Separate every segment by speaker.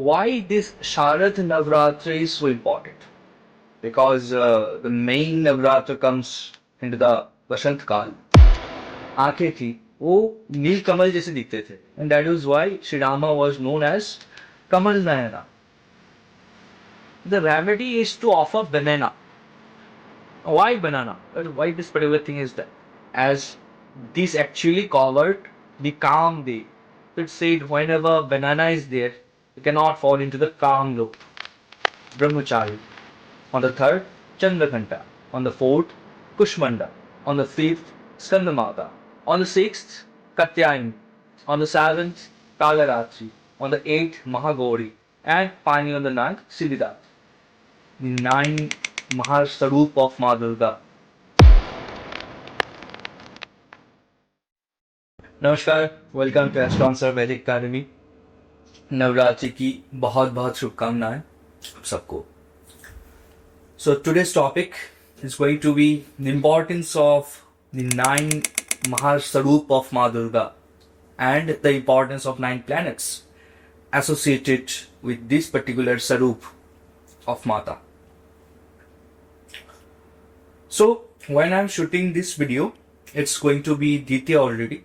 Speaker 1: why this Sharad Navratri is so important? Because the main Navratra comes into the Vasant Kal. आंखें थी वो नील कमल जैसे दिखते थे and that is why Sri Rama was known as Kamal Nayana. The remedy is to offer banana. Why banana? Why this particular thing is that? As this actually covered the calm day. It said whenever banana is there, you cannot fall into the calm loop. Brahmachari. On the third, Chandrakanta. On the fourth, Kushmanda. On the fifth, Skandamata. On the sixth, Katyayani. On the seventh, Kalaratri. On the eighth, Mahagauri. And finally on the ninth, Siddhidat. The 9 Mahasarup of Maa Durga. नमस्कार, welcome to एस्ट्रॉन्सर वैदिक academy. Navratri की बहुत बहुत शुभकामनाएं सबको। So today's topic is going to be the importance of the 9 Mahasarup of Maa Durga and the importance of 9 planets associated with this particular Sarup of Mata. So when I'm shooting this video, it's going to be Ditya already,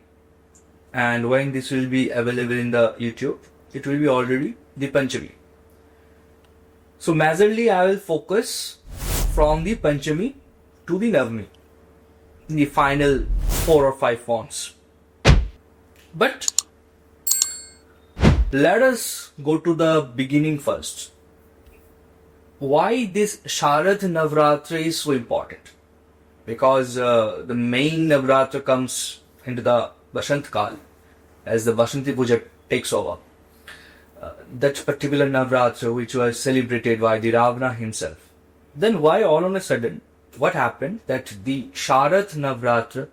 Speaker 1: and when this will be available in the YouTube, it will be already the Panchami. So majorly I will focus from the Panchami to the Navami, the final 4 or 5 fonts. But let us go to the beginning first. Why this Sharad Navratri is so important? Because the main Navratra comes into the Vasant Kal as the Vasanti Puja takes over. That particular Navratra which was celebrated by the Ravana himself. Then why all on a sudden, what happened that the Sharad Navratri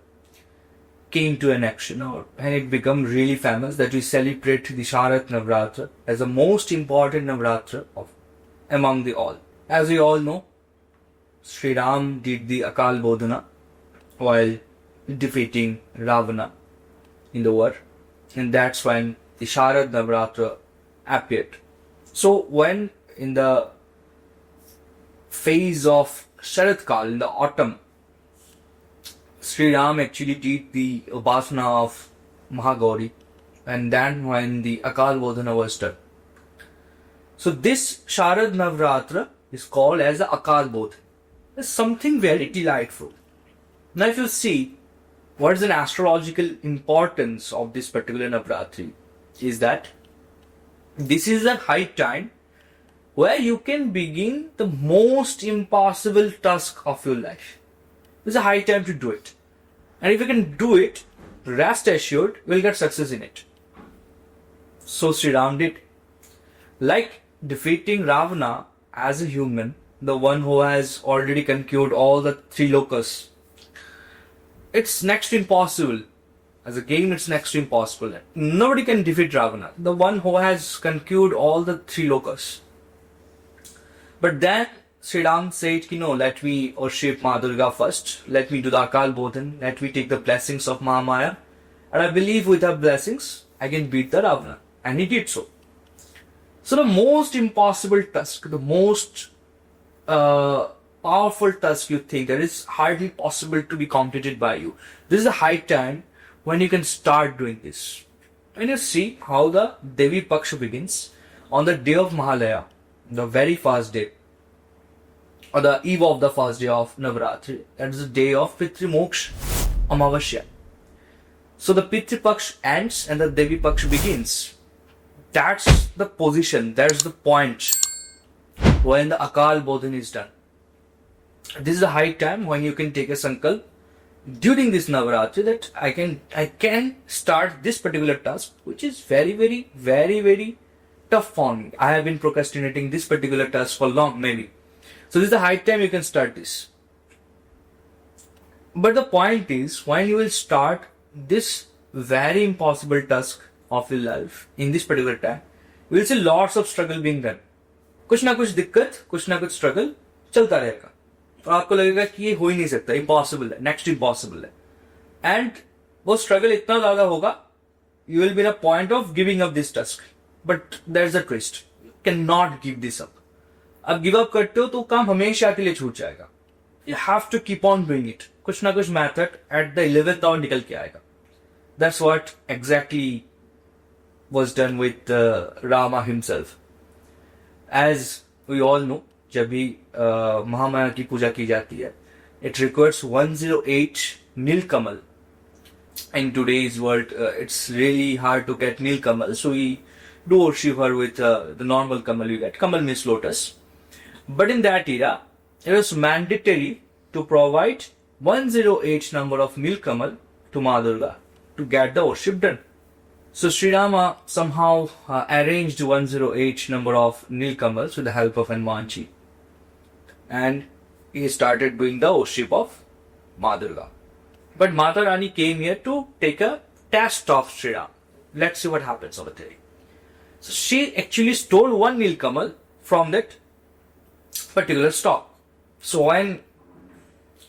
Speaker 1: came to an action, and it became really famous that we celebrate the Sharad Navratri as the most important Navratra of among the all. As we all know, Sri Ram did the Akal Bodhan while defeating Ravana in the war, and that's when the Sharad Navratri appeared. So when in the phase of Sharad Kal, in the autumn, Sri Ram actually did the Upasana of Mahagauri, and then when the Akal Bodhana was done. So this Sharad Navratri is called as the Akal Bodhan. It's something very delightful. Now if you see what is an astrological importance of this particular Navratri, is that this is a high time where you can begin the most impossible task of your life. It's a high time to do it. And if you can do it, rest assured, you will get success in it. So Sri Ram did. Like defeating Ravana as a human, the one who has already conquered all the 3 lokas, it's next to impossible. As a game, it's next to impossible. Nobody can defeat Ravana, the one who has conquered all the 3 lokas. But then Sri Ram said, no, let me worship Maa Durga first. Let me do the Akal Bodhan. Let me take the blessings of Mahamaya. And I believe with her blessings, I can beat the Ravana. And he did so. So the most impossible task, the most powerful task you think that is hardly possible to be completed by you. This is a high time when you can start doing this. When you see how the Devi Paksha begins on the day of Mahalaya, the very first day, or the eve of the first day of Navaratri, that is the day of Pitri Moksha Amavasya. So the Pitri Paksha ends and the Devi Paksha begins. That's the position, that's the point when the Akal Bodhan is done. This is a high time when you can take a sankalp during this Navaratri that I can start this particular task, which is very tough for me. I have been procrastinating this particular task for long, maybe. So this is the high time you can start this. But the point is, when you will start this very impossible task of your life in this particular time, you will see lots of struggle being done. कुछ ना कुछ दिक्कत, कुछ ना कुछ struggle चलता रहेगा. और आपको लगेगा कि ये हो ही नहीं सकता, impossible है, next impossible है. And वो struggle इतना ज़्यादा होगा, you will be in a point of giving up this task. But there's a twist. cannot give this up. अब गिव अप करते हो तो काम हमेशा के लिए छूट जाएगा. You have to keep on doing it. कुछ ना कुछ method at the 11th hour निकल के आएगा. That's what exactly was done with Rama himself. As we all know, जब भी महामाया की पूजा की जाती है, it requires 108 Nilkamal. In today's world, it's really hard to get Nilkamal, so we do worship her with the normal Kamal you get. Kamal means lotus. But in that era, it was mandatory to provide 108 number of Nilkamal to Maa Durga to get the worship done. So Sri Rama somehow arranged 108 number of Nilkamals with the help of Hanumanji. And he started doing the worship of Maa Durga. But Mata Rani came here to take a test of Sri Ram. Let's see what happens over there. So she actually stole one Nilkamal from that particular stock. So when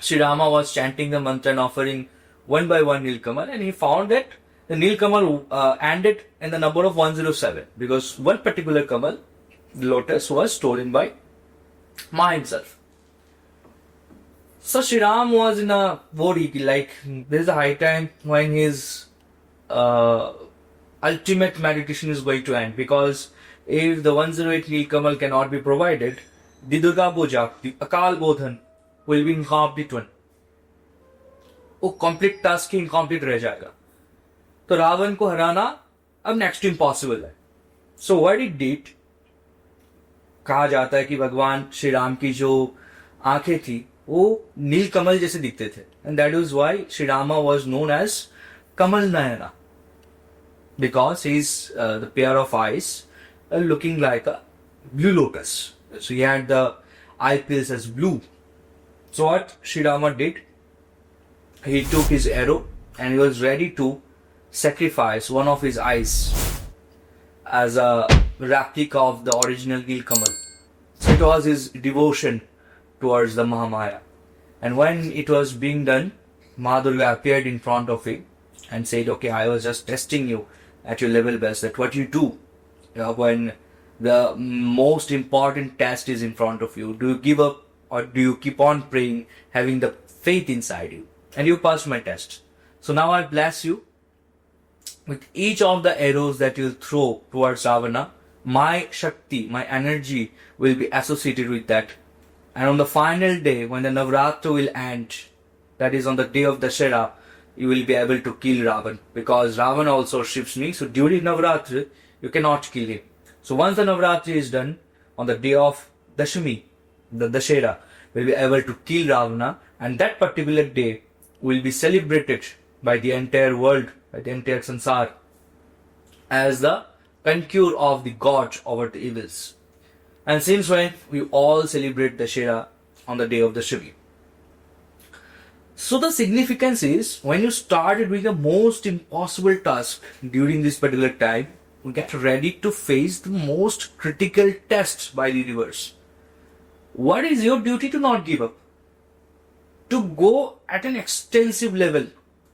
Speaker 1: Sri Rama was chanting the mantra and offering one by one Nilkamal, and he found that the Nilkamal ended in the number of 107 because one particular Kamal, the lotus, was stolen by Ma himself. So Sri Ram was in a worry, like there is a high time when his ultimate meditation is going to end, because if the 108 Nilkamal cannot be provided, the Durga Puja, the Akal Bodhan, will be incomplete one. वो complete task ही incomplete रह जाएगा. तो रावण को हराना अब next to impossible है. So what it did, कहा जाता है कि भगवान श्री राम की जो आंखें थी वो नीलकमल जैसे दिखते थे, and that is why Shri Rama was known as Kamal Nayana, because he is the pair of eyes looking like a blue lotus. So he had the eyepiece as blue. So what Sri Rama did, he took his arrow and he was ready to sacrifice one of his eyes as a replica of the original Nilkamal. So it was his devotion towards the Mahamaya. And when it was being done, Maa Durga appeared in front of him and said, okay, I was just testing you at your level best, that what you do when the most important test is in front of you. Do you give up or do you keep on praying, having the faith inside you? And you passed my test. So now I bless you with each of the arrows that you throw towards Ravana. My Shakti, my energy will be associated with that. And on the final day, when the Navratri will end, that is on the day of Dashera, you will be able to kill Ravan. Because Ravan also worships me. So during Navratri, you cannot kill him. So once the Navratri is done, on the day of Dashami, the Dashera, will be able to kill Ravana, and that particular day will be celebrated by the entire world, by the entire sansar, as the conquer of the god over the evils. And since when we all celebrate Dashera on the day of Dashami. So the significance is, when you start doing the most impossible task during this particular time, we get ready to face the most critical tests by the universe. What is your duty? To not give up. To go at an extensive level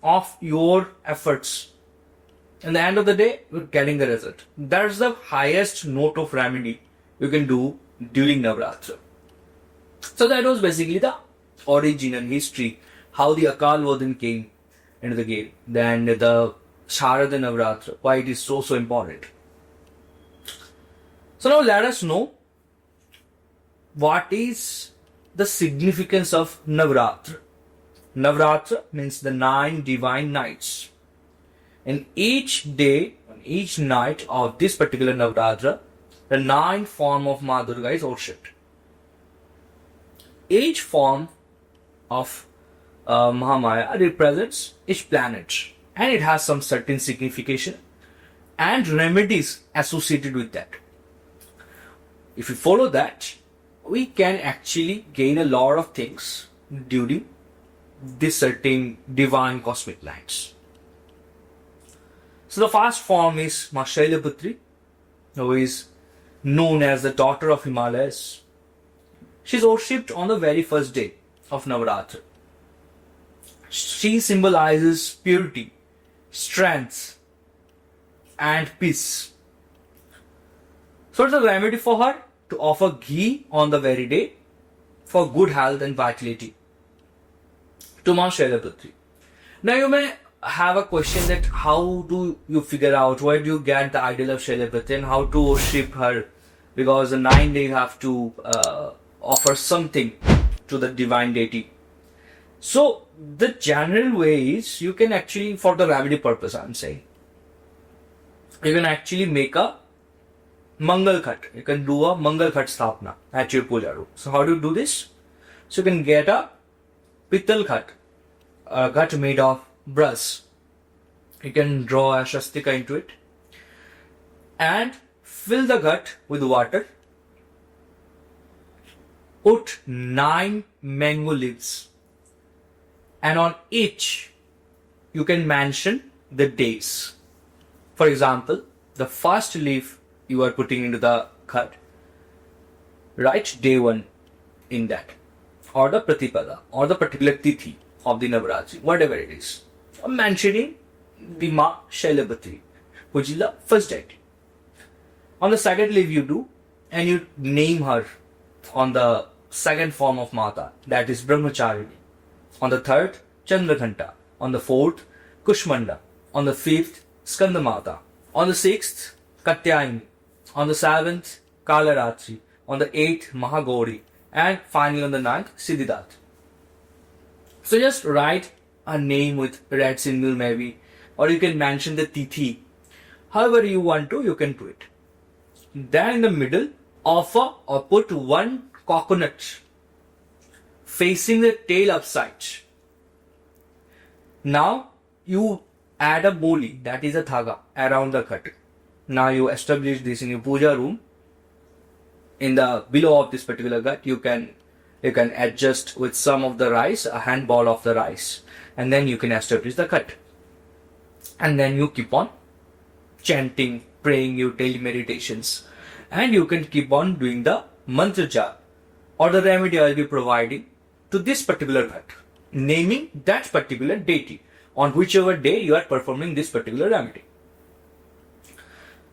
Speaker 1: of your efforts. In the end of the day, you're getting the result. That's the highest note of remedy you can do during Navratri. So that was basically the origin and history, how the Akal Bodhan came into the game. Then the Sharad Navratri, why it is so important. So now let us know what is the significance of Navratri. Navratri means the 9 divine nights. And each day, each night of this particular Navratri, the 9 form of Maa Durga is worshipped. Each form of Mahamaya represents each planet. And it has some certain signification and remedies associated with that. If we follow that, we can actually gain a lot of things during this certain divine cosmic nights. So the first form is Maa Shailaputri, who is known as the daughter of Himalayas. She is worshipped on the very first day of Navaratri. She symbolizes purity, strength and peace. So it's a remedy for her to offer ghee on the very day for good health and vitality to Maa Shaileputri. Now you may have a question that how do you figure out, where do you get the ideal of Shaileputri and how to worship her, because the 9 days you have to offer something to the divine deity. So the general way is, you can actually, for the remedy purpose I'm saying, you can actually make a Mangal Khat. You can do a Mangal Khat Sthapna at your puja room. So how do you do this? So you can get a Pittal Khat, a khat made of brass. You can draw a swastika into it and fill the khat with water. Put 9 mango leaves, and on each you can mention the days. For example, the first leaf you are putting into the khat, write day 1 in that, or the Pratipada, or the particular tithi of the Navaratri, whatever it is. I'm mentioning the Maa Shaileputri, which is the first deity. On the second leaf you do, and you name her on the second form of Mata, that is Brahmacharini. On the third, Chandraghanta. On the fourth, Kushmanda. On the fifth, Skandamata. On the sixth, Katyayani. On the seventh, Kalaratri. On the eighth, Mahagauri. And finally on the ninth, Siddhidatri. So just write a name with red symbol maybe, or you can mention the tithi. However you want to, you can do it. Then in the middle, offer or put 1 coconut facing the tail upside. Now you add a boli, that is a dhaga, around the khat. Now you establish this in your puja room. In the below of this particular khat, you can adjust with some of the rice, a handball of the rice, and then you can establish the khat. And then you keep on chanting, praying your daily meditations, and you can keep on doing the mantra jap or the remedy I will be providing to this particular khat, naming that particular deity on whichever day you are performing this particular remedy.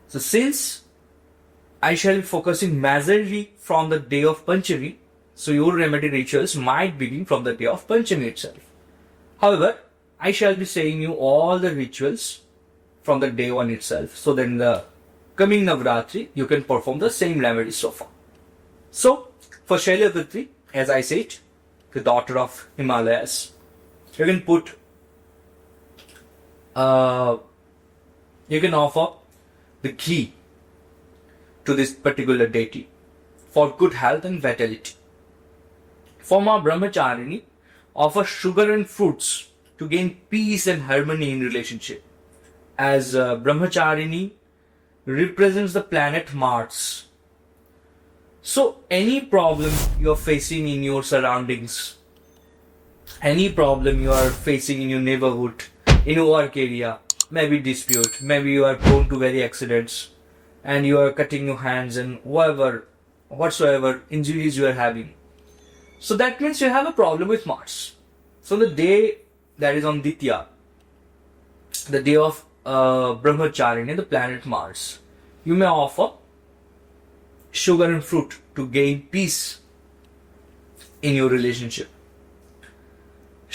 Speaker 1: So since I shall be focusing majorly from the day of Panchami, so your remedy rituals might begin from the day of Panchami itself. However, I shall be saying you all the rituals from the day 1 itself, so that in the coming Navratri you can perform the same remedies so far. So for Shaileputri, as I said, the daughter of Himalayas, you can put you can offer the ghee to this particular deity for good health and vitality. For Maa Brahmacharini, offer sugar and fruits to gain peace and harmony in relationship, as Brahmacharini represents the planet Mars. So any problem you are facing in your surroundings, any problem you are facing in your neighborhood, in your work area, maybe dispute, maybe you are prone to very accidents and you are cutting your hands and whatsoever injuries you are having. So that means you have a problem with Mars. So the day that is on Ditya, the day of Brahmacharini, the planet Mars, you may offer sugar and fruit to gain peace in your relationship.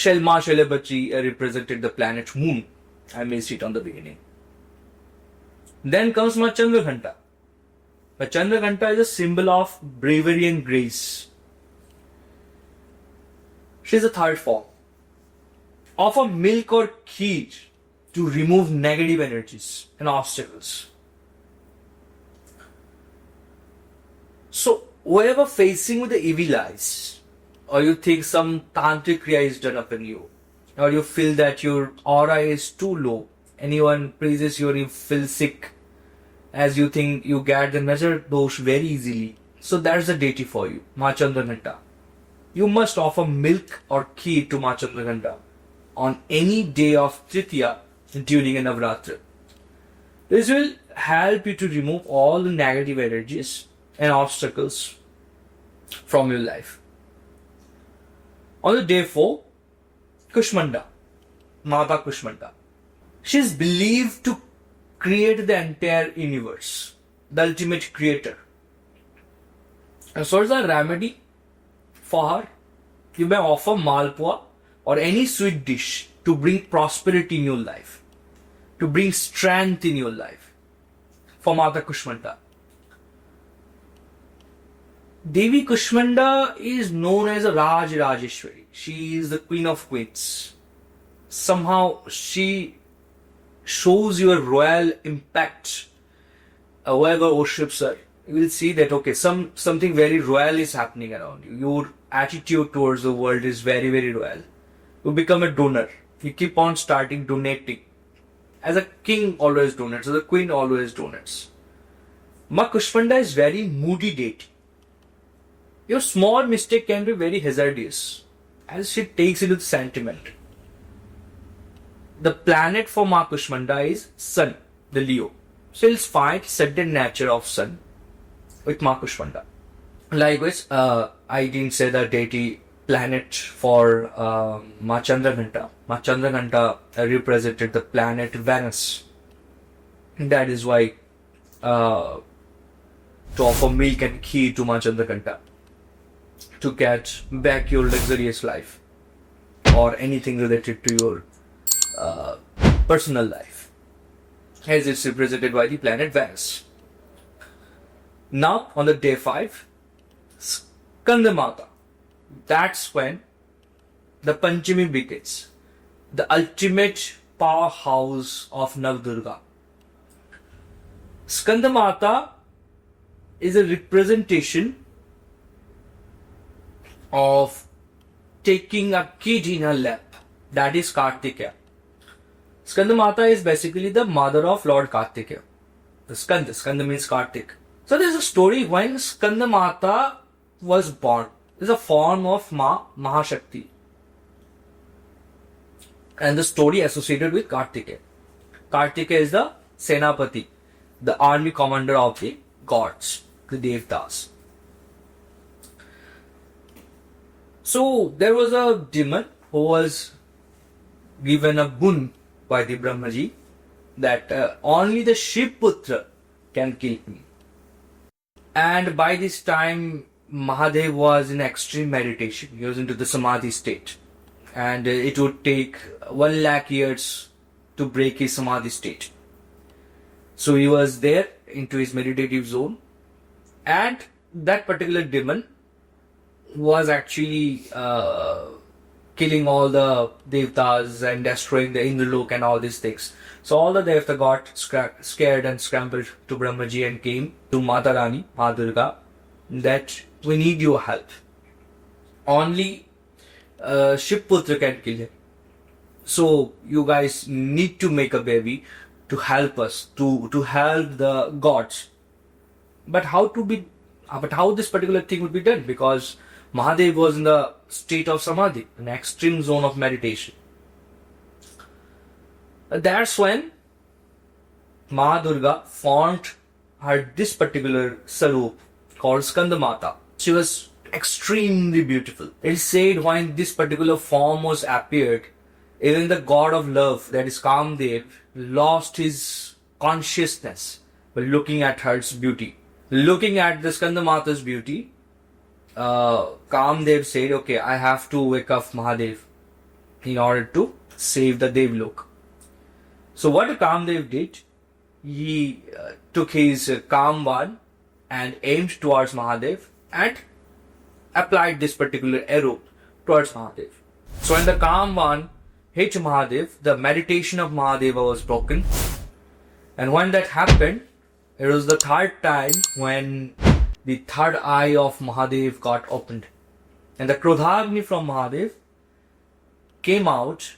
Speaker 1: Maa Shaileputri represented the planet Moon. I missed it on the beginning. Then comes Maa Chandraghanta. Maa Chandraghanta is a symbol of bravery and grace. She is a third form. Offer milk or kheer to remove negative energies and obstacles. So, whoever facing with the evil eyes, or you think some tantric kriya is done upon you, or you feel that your aura is too low, anyone praises you and you feel sick, as you think you get the measure dosh very easily. So that's the deity for you, Maa Chandraghanta. You must offer milk or kheer to Maa Chandraghanta on any day of Tritiya during a Navratri. This will help you to remove all the negative energies and obstacles from your life. On the day 4, Kushmanda, Mata Kushmanda. She is believed to create the entire universe. the ultimate creator. And so, as a remedy for her, you may offer malpua or any sweet dish to bring prosperity in your life, to bring strength in your life for Mata Kushmanda. Devi Kushmanda is known as a Raj Rajeshwari. She is the Queen of Queens. Somehow she shows your royal impact. Whoever worships her, you will see that okay, something very royal is happening around you. Your attitude towards the world is very, very royal. You become a donor. You keep on starting donating. As a king always donates, as a queen always donates. Ma Kushmanda is very moody deity. Your small mistake can be very hazardous as she takes it with sentiment. The planet for Ma Kushmanda is Sun, the Leo. So you'll find certain nature of Sun with Ma Kushmanda. Likewise, I didn't say the deity planet for Ma Chandraghanta. Ma Chandraghanta represented the planet Venus. That is why to offer milk and ghee to Ma Chandraghanta, to get back your luxurious life or anything related to your personal life, as it's represented by the planet Venus. Now, on the day 5, Skandamata. That's when the Panchami begins, the ultimate powerhouse of Navdurga. Skandamata is a representation of taking a kid in her lap. That is Kartikeya. Skandamata is basically the mother of Lord Kartikeya. The Skanda means Kartik. So there's a story when Skandamata was born. It's a form of Mahashakti. And the story associated with Kartikeya. Kartikeya is the Senapati, the army commander of the gods, the Devtas. So there was a demon who was given a boon by the Brahmaji that only the Shivputra can kill me. And by this time, Mahadev was in extreme meditation. He was into the Samadhi state. And it would take 1 lakh years to break his Samadhi state. So he was there into his meditative zone. And that particular demon was actually killing all the Devtas and destroying the Indralok and all these things. So all the Devta got scared and scrambled to Brahmaji and came to Mata Rani, Maa Durga, that we need your help. Only Shivputra can kill him. So you guys need to make a baby to help us, to help the gods. But how this particular thing would be done? Because Mahadev was in the state of Samadhi, an extreme zone of meditation. That's when Maa Durga formed this particular sarup called Skandamata. She was extremely beautiful. It is said when this particular form was appeared, even the god of love, that is Kamdev, lost his consciousness by looking at her beauty. Looking at the Skandamata's beauty, Kamdev said, okay, I have to wake up Mahadev in order to save the Devlok. So what Kamdev did, he took his Kamvan and aimed towards Mahadev and applied this particular arrow towards Mahadev. So when the Kamvan hit Mahadev, the meditation of Mahadeva was broken. And when that happened, it was the third time when the third eye of Mahadev got opened. And the Krodhagni from Mahadev came out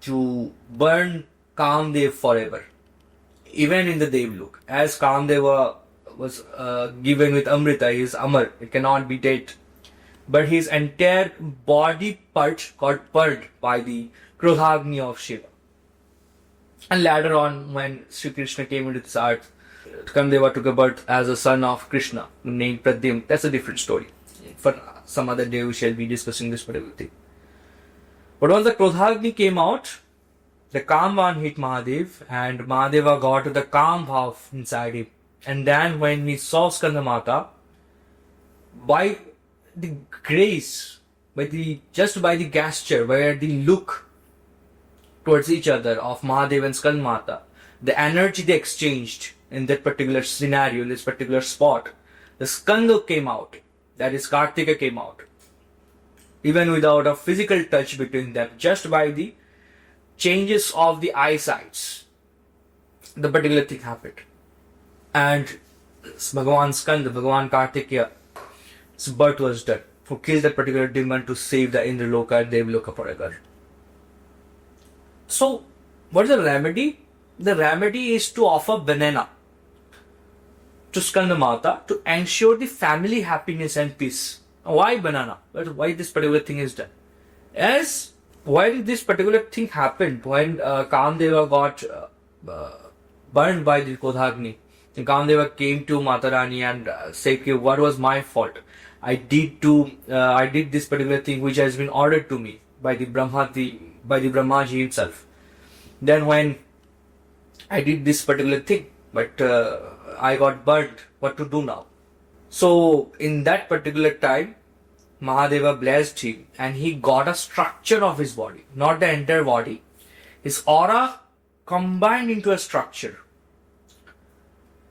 Speaker 1: to burn Kamdev forever. Even in the Devlok. As Kamdeva was given with Amrita, he is Amar, it cannot be dead. But his entire body part got burned by the Krodhagni of Shiva. And later on, when Sri Krishna came into this earth, Kamdeva took a birth as a son of Krishna, named Pradyum. That's a different story. For some other day, we shall be discussing this particular thing. But once the Krodhagni came out, the Kamvan hit Mahadev, and Mahadeva got the Kam Bhav inside him. And then when he saw Skandamata, by the grace, just by the gesture, by the look towards each other of Mahadev and Skandamata, the energy they exchanged in that particular scenario, in this particular spot, the Skanda came out, that is Kartika came out. Even without a physical touch between them, just by the changes of the eyesights, the particular thing happened. And Bhagavan Skanda, Bhagavan Kartikeya, his birth was done, who killed that particular demon to save the Indraloka and Devloka forever. So, what is the remedy? The remedy is to offer banana to Skandamata to ensure the family happiness and peace. Why banana? Why this particular thing is done? Why did this particular thing happen when Kamdeva got burned by the Kodhagni? Kamdeva came to Matarani and said, what was my fault? I did this particular thing which has been ordered to me by the Brahmaji himself. Then when I did this particular thing, but I got burnt, what to do now? So in that particular time, Mahadeva blessed him and he got a structure of his body, not the entire body. His aura combined into a structure.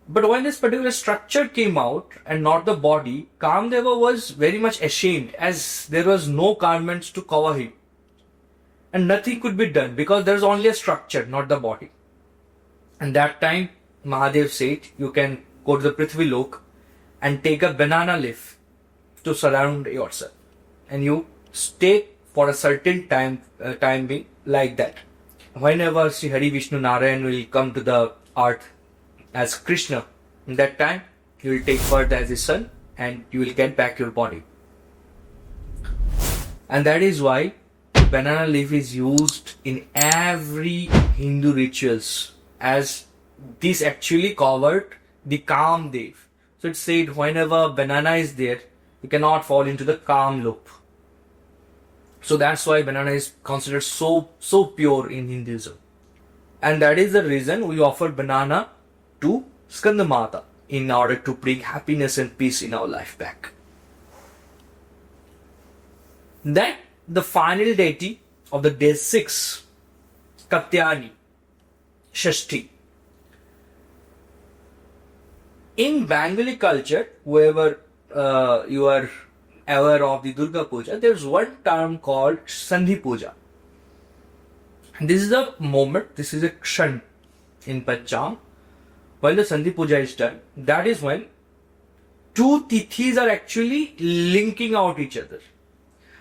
Speaker 1: But when this particular structure came out and not the body, Kamdeva was very much ashamed as there was no garments to cover him. And nothing could be done because there is only a structure, not the body. And that time, Mahadev said, you can go to the Prithvi Lok and take a banana leaf to surround yourself. And you stay for a certain time being like that. Whenever Sri Hari Vishnu Narayan will come to the earth as Krishna, in that time you will take birth as his son and you will get back your body. And that is why banana leaf is used in every Hindu rituals, as this actually covered the Kamdev. So it said whenever banana is there, you cannot fall into the Kam loop. So that's why banana is considered so pure in Hinduism. And that is the reason we offer banana to Skandamata in order to bring happiness and peace in our life back. Then the final deity of the day 6, Katyani, Shashti. In Bengali culture, whoever you are aware of the Durga Puja, there is one term called Sandhi Puja. And this is a moment, this is a kshan in Panchang. When the Sandhi Puja is done, that is when two tithis are actually linking out each other.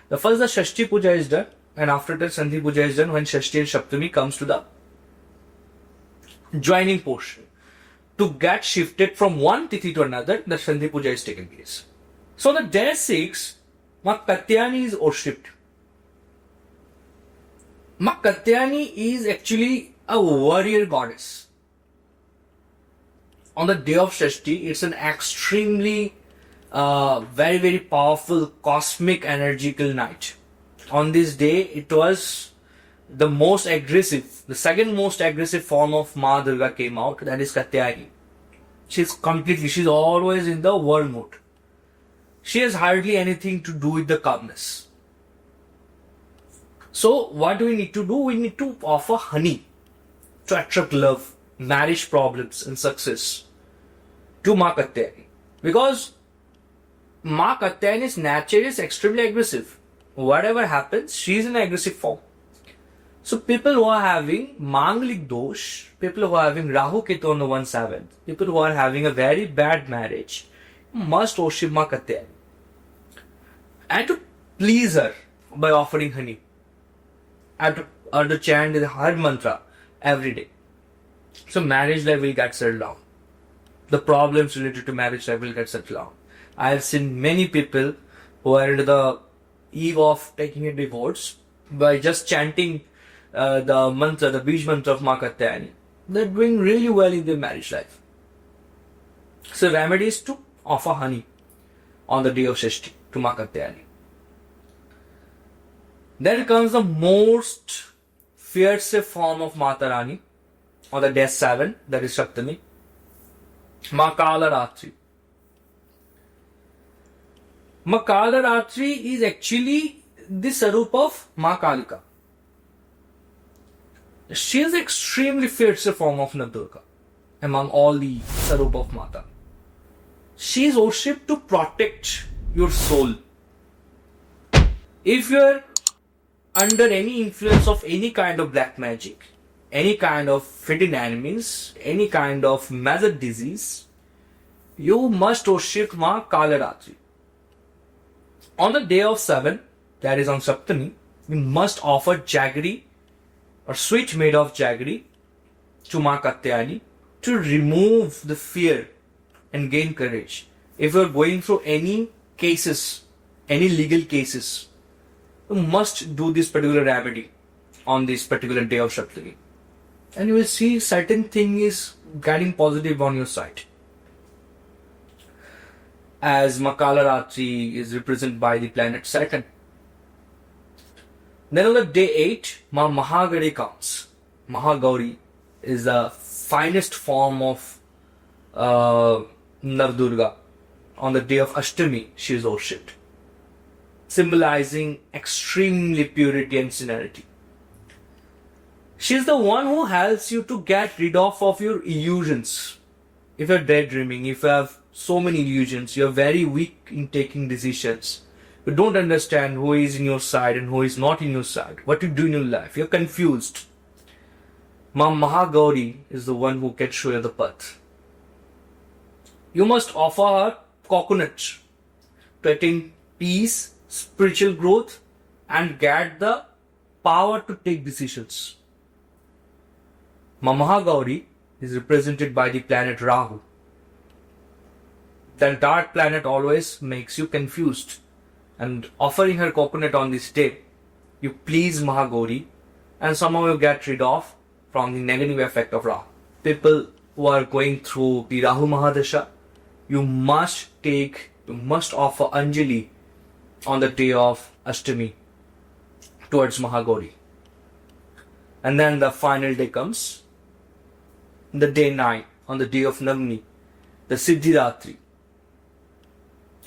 Speaker 1: The first, the Shashti Puja is done, and after that Sandhi Puja is done when Shashti and Saptami comes to the joining portion. To get shifted from one tithi to another, the Sandhi Puja is taking place. So the day 6, Maa Katyani is worshipped. Maa Katyani is actually a warrior goddess. On the day of Shashti, it's an extremely very, very powerful cosmic energical night. On this day, it was the most aggressive, the second most aggressive form of Maa Durga came out, that is Katyani. She's always in the war mood. She has hardly anything to do with the calmness. So what do we need to do? We need to offer honey to attract love, marriage problems and success to Maa Katyani. Because Maa Katyani's nature is extremely aggressive. Whatever happens, she is in aggressive form. So people who are having Manglik Dosh, people who are having Rahu Ketu on the 1/7, people who are having a very bad marriage, must worship Maa Katyani. And to please her by offering honey. And to chant her mantra every day. So marriage life will get settled down. The problems related to marriage life will get settled down. I have seen many people who are at the eve of taking a divorce by just chanting the mantra, the Bij mantra of Maa Katyani. They're doing really well in their marriage life. So remedy is to offer honey on the day of Shashti to Maa Katyani. Then comes the most fierce form of Mata Rani on the day 7, that is Saptami. Ratri. Ratri is actually the Sarup of Ma Kalika. She is extremely fierce form of Durga among all the Sarup of Mata. She is worshipped to protect your soul. If you are under any influence of any kind of black magic, any kind of hidden enemies, any kind of major disease, you must worship Ma Ratri. On the day of 7, that is on Saptami, you must offer jaggery or sweet made of jaggery to Ma Katyayani to remove the fear and gain courage. If you are going through any cases, any legal cases, you must do this particular remedy on this particular day of Saptami. And you will see certain thing is getting positive on your side. As Ratri is represented by the planet Saturn. Then on the day 8, Ma Mahagauri comes. Mahagauri is the finest form of Navdurga. On the day of Ashtami, she is worshipped, symbolizing extremely purity and sincerity. She is the one who helps you to get rid of your illusions. If you are daydreaming, if you have so many illusions, you are very weak in taking decisions. You don't understand who is in your side and who is not in your side. What you do in your life. You are confused. Ma Mahagauri is the one who can show you the path. You must offer her coconut to attain peace, spiritual growth, and get the power to take decisions. Ma Mahagauri is represented by the planet Rahu. That dark planet always makes you confused. And offering her coconut on this day, you please Mahagauri and somehow you get rid of from the negative effect of Rahu. People who are going through the Rahu Mahadasha, you must offer Anjali on the day of Ashtami towards Mahagauri. And then the final day comes, the day 9, on the day of Navami, the Siddhiratri,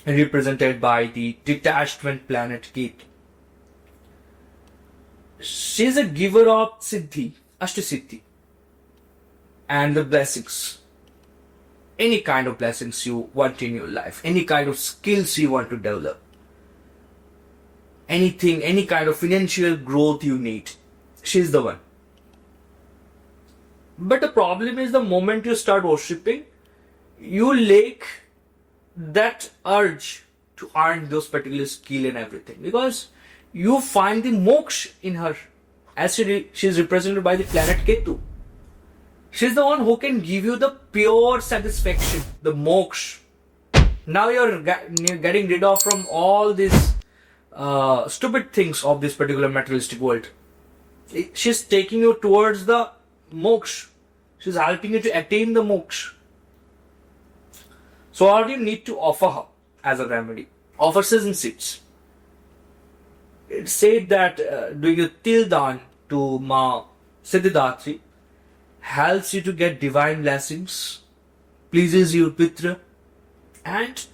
Speaker 1: represented by the detachment planet Ketu. She is a giver of Siddhi, Ashtasiddhi, and the blessings. Any kind of blessings you want in your life, any kind of skills you want to develop, anything, any kind of financial growth you need, she is the one. But the problem is the moment you start worshipping, you lack that urge to earn those particular skill and everything, because you find the moksha in her, as she is represented by the planet Ketu. She is the one who can give you the pure satisfaction, the moksha. Now you are getting rid of from all these stupid things of this particular materialistic world. She is taking you towards the moksha. She is helping you to attain the moksha. So what do you need to offer her as a remedy? Offer sesame seeds. It's said that doing a tildan to Ma Siddhidatri helps you to get divine blessings, pleases your pitra, and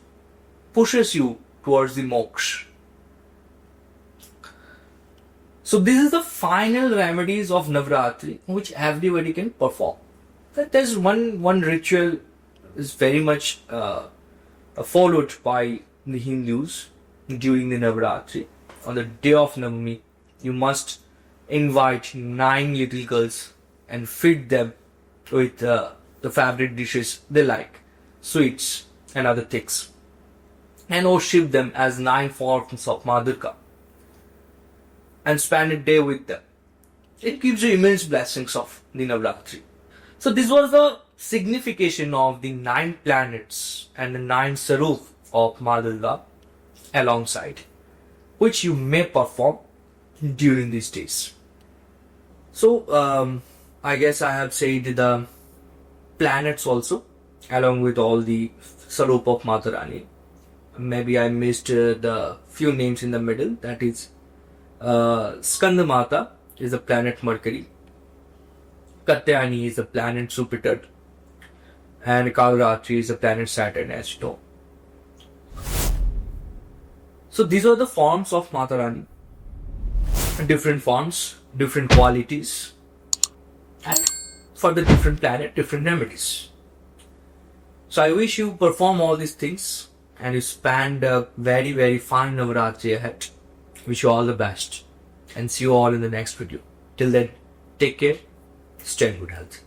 Speaker 1: pushes you towards the moksha. So this is the final remedies of Navratri which everybody can perform. There's one ritual is very much followed by the Hindus during the Navaratri. On the day of Navami, you must invite 9 little girls and feed them with the favorite dishes they like, sweets and other things, and worship them as 9 forms of Maa Durga and spend a day with them. It gives you immense blessings of the Navaratri. So this was the signification of the 9 planets and the 9 Sarup of Maa Durga alongside, which you may perform during these days. So I guess I have said the planets also along with all the Sarup of Mata Rani. Maybe I missed the few names in the middle. That is Skanda Mata is the planet Mercury. Katyayani is the planet Jupiter. and Akal Bodhan is the planet Saturn, as you know. So these are the forms of Mata Rani. Different forms, different qualities, and for the different planet, different remedies. So I wish you perform all these things and you spend a very, very fine Navaratri ahead. Wish you all the best and see you all in the next video. Till then, take care, stay in good health.